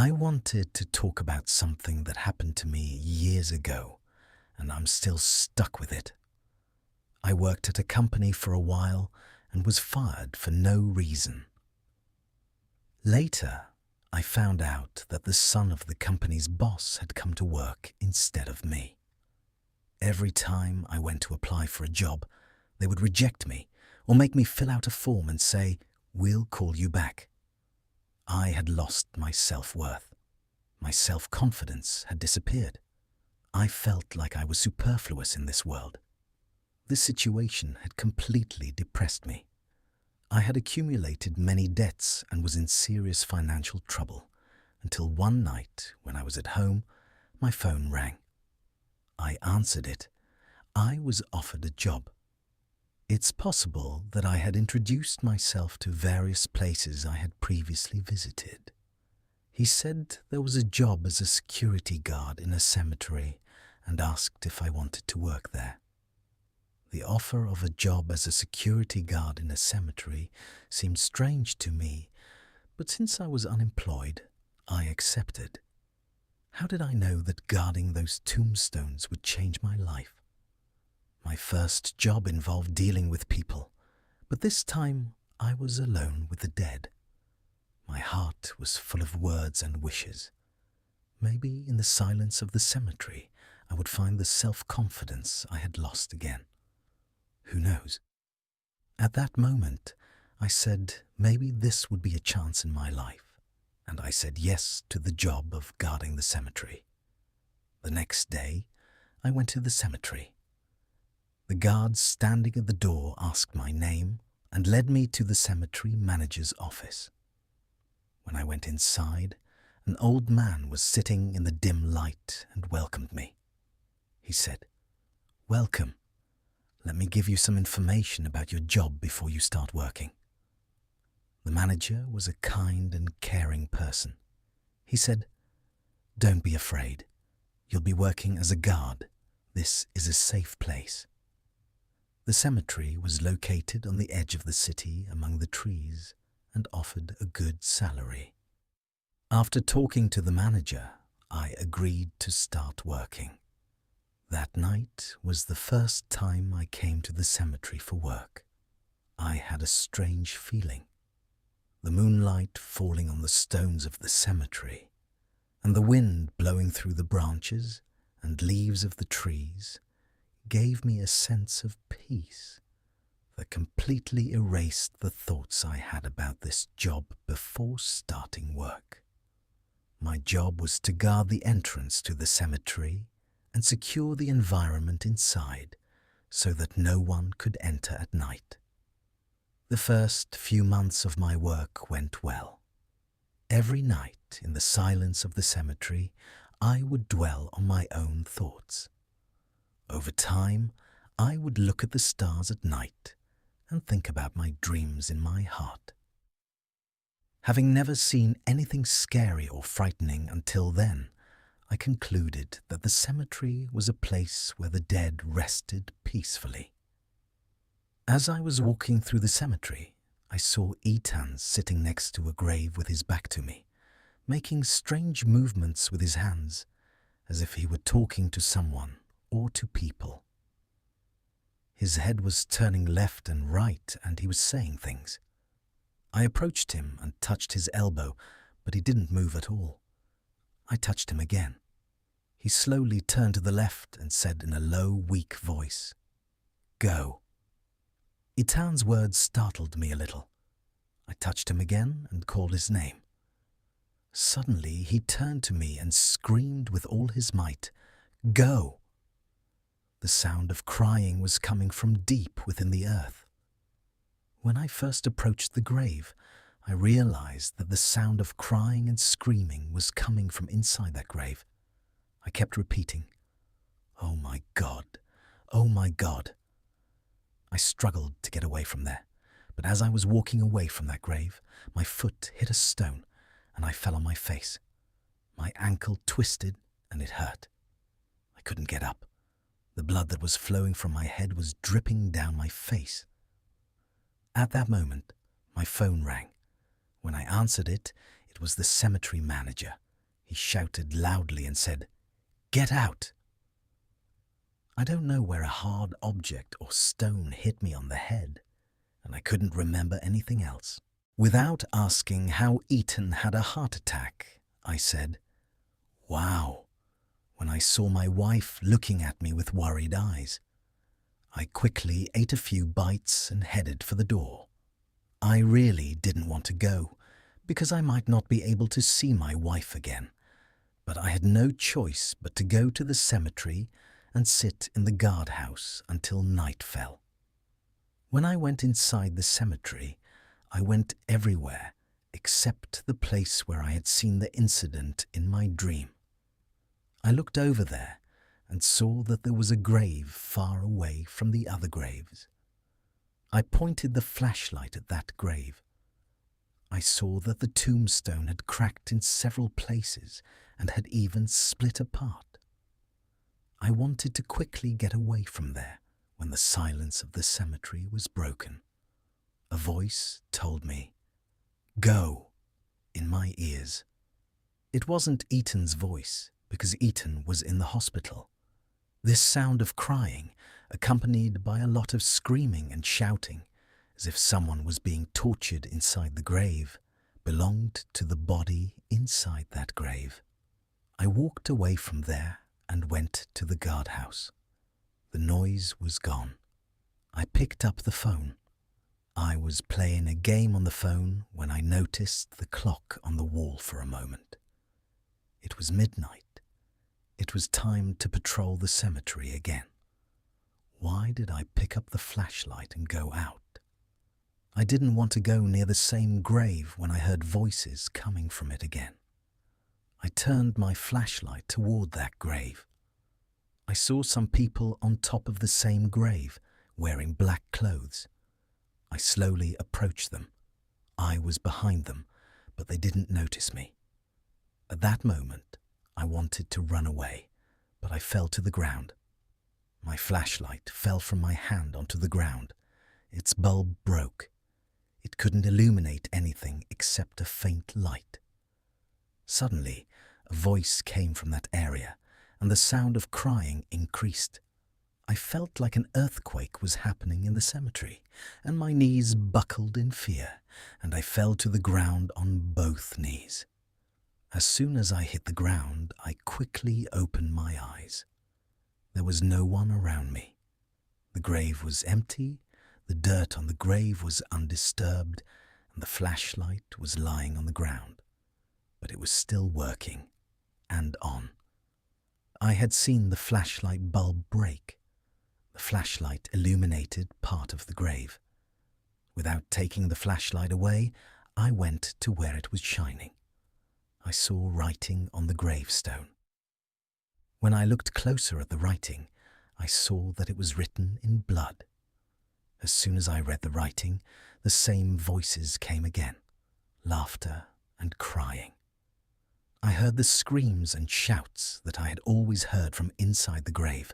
I wanted to talk about something that happened to me years ago, and I'm still stuck with it. I worked at a company for a while and was fired for no reason. Later, I found out that the son of the company's boss had come to work instead of me. Every time I went to apply for a job, they would reject me or make me fill out a form and say, "We'll call you back." I had lost my self-worth. My self-confidence had disappeared. I felt like I was superfluous in this world. This situation had completely depressed me. I had accumulated many debts and was in serious financial trouble until one night when I was at home, my phone rang. I answered it. I was offered a job. It's possible that I had introduced myself to various places I had previously visited. He said there was a job as a security guard in a cemetery and asked if I wanted to work there. The offer of a job as a security guard in a cemetery seemed strange to me, but since I was unemployed, I accepted. How did I know that guarding those tombstones would change my life? My first job involved dealing with people, but this time I was alone with the dead. My heart was full of words and wishes. Maybe in the silence of the cemetery I would find the self-confidence I had lost again. Who knows? At that moment, I said maybe this would be a chance in my life, and I said yes to the job of guarding the cemetery. The next day, I went to the cemetery. The guards standing at the door asked my name and led me to the cemetery manager's office. When I went inside, an old man was sitting in the dim light and welcomed me. He said, "Welcome. Let me give you some information about your job before you start working." The manager was a kind and caring person. He said, "Don't be afraid. You'll be working as a guard. This is a safe place." The cemetery was located on the edge of the city among the trees and offered a good salary. After talking to the manager, I agreed to start working. That night was the first time I came to the cemetery for work. I had a strange feeling. The moonlight falling on the stones of the cemetery, and the wind blowing through the branches and leaves of the trees gave me a sense of peace that completely erased the thoughts I had about this job before starting work. My job was to guard the entrance to the cemetery and secure the environment inside so that no one could enter at night. The first few months of my work went well. Every night in the silence of the cemetery, I would dwell on my own thoughts. Over time, I would look at the stars at night and think about my dreams in my heart. Having never seen anything scary or frightening until then, I concluded that the cemetery was a place where the dead rested peacefully. As I was walking through the cemetery, I saw Ethan sitting next to a grave with his back to me, making strange movements with his hands, as if he were talking to someone or to people. His head was turning left and right, and he was saying things. I approached him and touched his elbow, but he didn't move at all. I touched him again. He slowly turned to the left and said in a low, weak voice, "Go." Ethan's words startled me a little. I touched him again and called his name. Suddenly he turned to me and screamed with all his might, "Go!" The sound of crying was coming from deep within the earth. When I first approached the grave, I realized that the sound of crying and screaming was coming from inside that grave. I kept repeating, "Oh my God, oh my God." I struggled to get away from there, but as I was walking away from that grave, my foot hit a stone and I fell on my face. My ankle twisted and it hurt. I couldn't get up. The blood that was flowing from my head was dripping down my face. At that moment, my phone rang. When I answered it, it was the cemetery manager. He shouted loudly and said, "Get out!" I don't know where a hard object or stone hit me on the head, and I couldn't remember anything else. Without asking how Ethan had a heart attack, I said, "Wow," when I saw my wife looking at me with worried eyes. I quickly ate a few bites and headed for the door. I really didn't want to go, because I might not be able to see my wife again, but I had no choice but to go to the cemetery and sit in the guardhouse until night fell. When I went inside the cemetery, I went everywhere except the place where I had seen the incident in my dream. I looked over there and saw that there was a grave far away from the other graves. I pointed the flashlight at that grave. I saw that the tombstone had cracked in several places and had even split apart. I wanted to quickly get away from there when the silence of the cemetery was broken. A voice told me, "Go," in my ears. It wasn't Ethan's voice, because Ethan was in the hospital. This sound of crying, accompanied by a lot of screaming and shouting, as if someone was being tortured inside the grave, belonged to the body inside that grave. I walked away from there and went to the guardhouse. The noise was gone. I picked up the phone. I was playing a game on the phone when I noticed the clock on the wall for a moment. It was midnight. It was time to patrol the cemetery again. Why did I pick up the flashlight and go out? I didn't want to go near the same grave when I heard voices coming from it again. I turned my flashlight toward that grave. I saw some people on top of the same grave, wearing black clothes. I slowly approached them. I was behind them, but they didn't notice me. At that moment, I wanted to run away, but I fell to the ground. My flashlight fell from my hand onto the ground. Its bulb broke. It couldn't illuminate anything except a faint light. Suddenly, a voice came from that area, and the sound of crying increased. I felt like an earthquake was happening in the cemetery, and my knees buckled in fear, and I fell to the ground on both knees. As soon as I hit the ground, I quickly opened my eyes. There was no one around me. The grave was empty, the dirt on the grave was undisturbed, and the flashlight was lying on the ground. But it was still working, and on. I had seen the flashlight bulb break. The flashlight illuminated part of the grave. Without taking the flashlight away, I went to where it was shining. I saw writing on the gravestone. When I looked closer at the writing, I saw that it was written in blood. As soon as I read the writing, the same voices came again, laughter and crying. I heard the screams and shouts that I had always heard from inside the grave.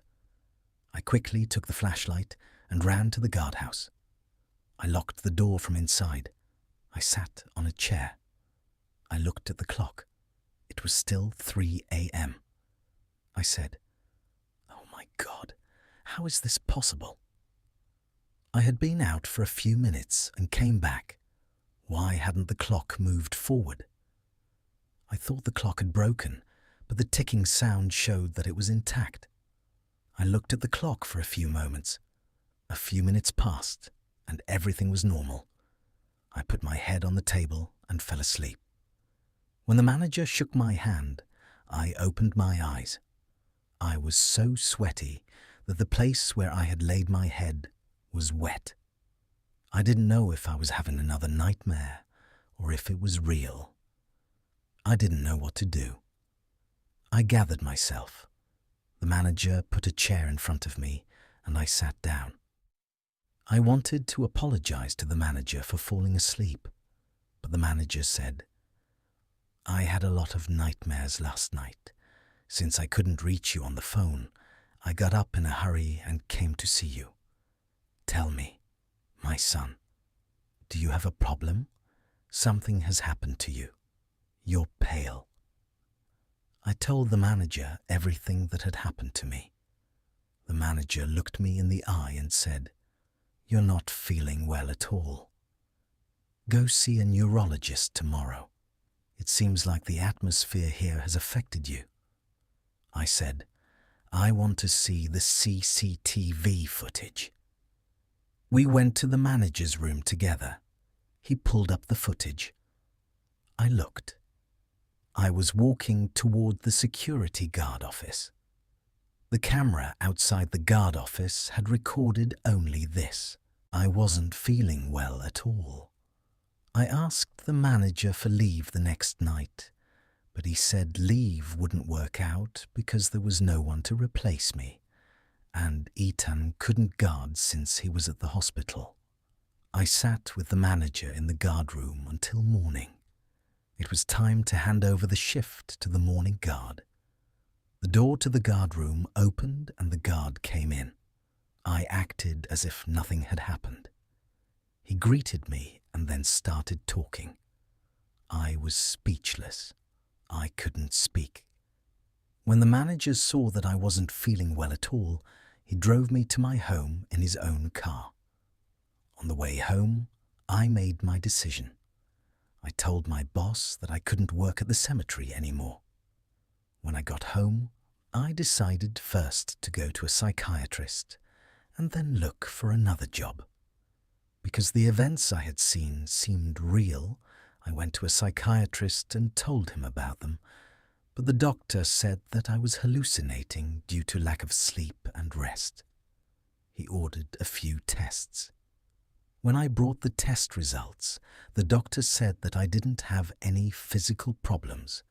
I quickly took the flashlight and ran to the guardhouse. I locked the door from inside. I sat on a chair. I looked at the clock. It was still 3 a.m. I said, "Oh my God, how is this possible?" I had been out for a few minutes and came back. Why hadn't the clock moved forward? I thought the clock had broken, but the ticking sound showed that it was intact. I looked at the clock for a few moments. A few minutes passed, and everything was normal. I put my head on the table and fell asleep. When the manager shook my hand, I opened my eyes. I was so sweaty that the place where I had laid my head was wet. I didn't know if I was having another nightmare or if it was real. I didn't know what to do. I gathered myself. The manager put a chair in front of me, and I sat down. I wanted to apologize to the manager for falling asleep, but the manager said, "I had a lot of nightmares last night. Since I couldn't reach you on the phone, I got up in a hurry and came to see you. Tell me, my son, do you have a problem? Something has happened to you. You're pale." I told the manager everything that had happened to me. The manager looked me in the eye and said, "You're not feeling well at all. Go see a neurologist tomorrow. It seems like the atmosphere here has affected you." I said, "I want to see the CCTV footage." We went to the manager's room together. He pulled up the footage. I looked. I was walking toward the security guard office. The camera outside the guard office had recorded only this: I wasn't feeling well at all. I asked the manager for leave the next night, but he said leave wouldn't work out because there was no one to replace me, and Ethan couldn't guard since he was at the hospital. I sat with the manager in the guard room until morning. It was time to hand over the shift to the morning guard. The door to the guard room opened and the guard came in. I acted as if nothing had happened. He greeted me and then started talking. I was speechless. I couldn't speak. When the manager saw that I wasn't feeling well at all, he drove me to my home in his own car. On the way home, I made my decision. I told my boss that I couldn't work at the cemetery anymore. When I got home, I decided first to go to a psychiatrist and then look for another job. Because the events I had seen seemed real, I went to a psychiatrist and told him about them, but the doctor said that I was hallucinating due to lack of sleep and rest. He ordered a few tests. When I brought the test results, the doctor said that I didn't have any physical problems,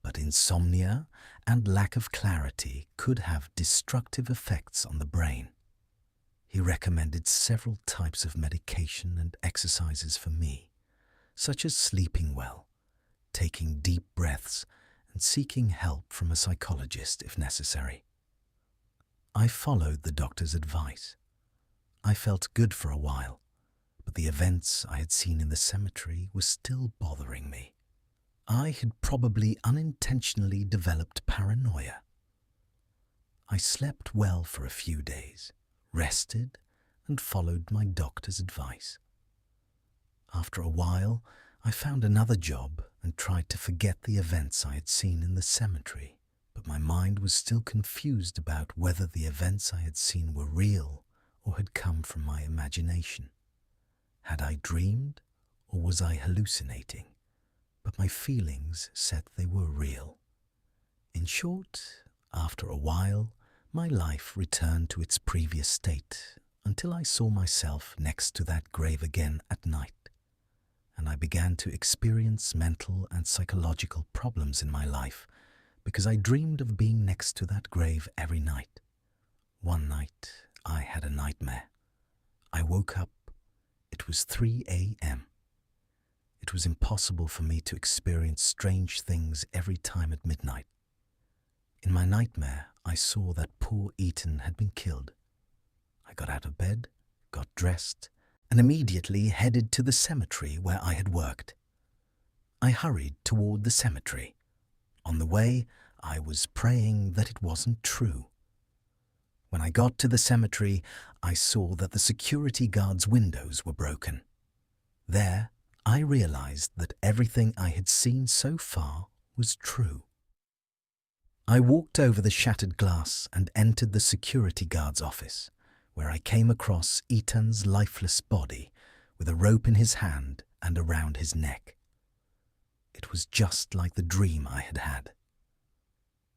but insomnia and lack of clarity could have destructive effects on the brain. He recommended several types of medication and exercises for me, such as sleeping well, taking deep breaths, and seeking help from a psychologist if necessary. I followed the doctor's advice. I felt good for a while, but the events I had seen in the cemetery were still bothering me. I had probably unintentionally developed paranoia. I slept well for a few days, rested, and followed my doctor's advice. After a while, I found another job and tried to forget the events I had seen in the cemetery, but my mind was still confused about whether the events I had seen were real or had come from my imagination. Had I dreamed, or was I hallucinating? But my feelings said they were real. In short, after a while, my life returned to its previous state until I saw myself next to that grave again at night, and I began to experience mental and psychological problems in my life because I dreamed of being next to that grave every night. One night, I had a nightmare. I woke up. It was 3 a.m. It was impossible for me to experience strange things every time at midnight. In my nightmare, I saw that poor Ethan had been killed. I got out of bed, got dressed, and immediately headed to the cemetery where I had worked. I hurried toward the cemetery. On the way, I was praying that it wasn't true. When I got to the cemetery, I saw that the security guard's windows were broken. There, I realized that everything I had seen so far was true. I walked over the shattered glass and entered the security guard's office, where I came across Ethan's lifeless body with a rope in his hand and around his neck. It was just like the dream I had had.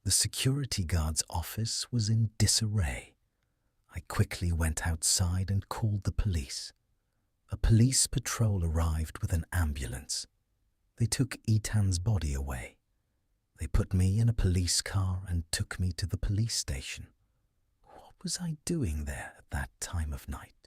The security guard's office was in disarray. I quickly went outside and called the police. A police patrol arrived with an ambulance. They took Ethan's body away. They put me in a police car and took me to the police station. What was I doing there at that time of night?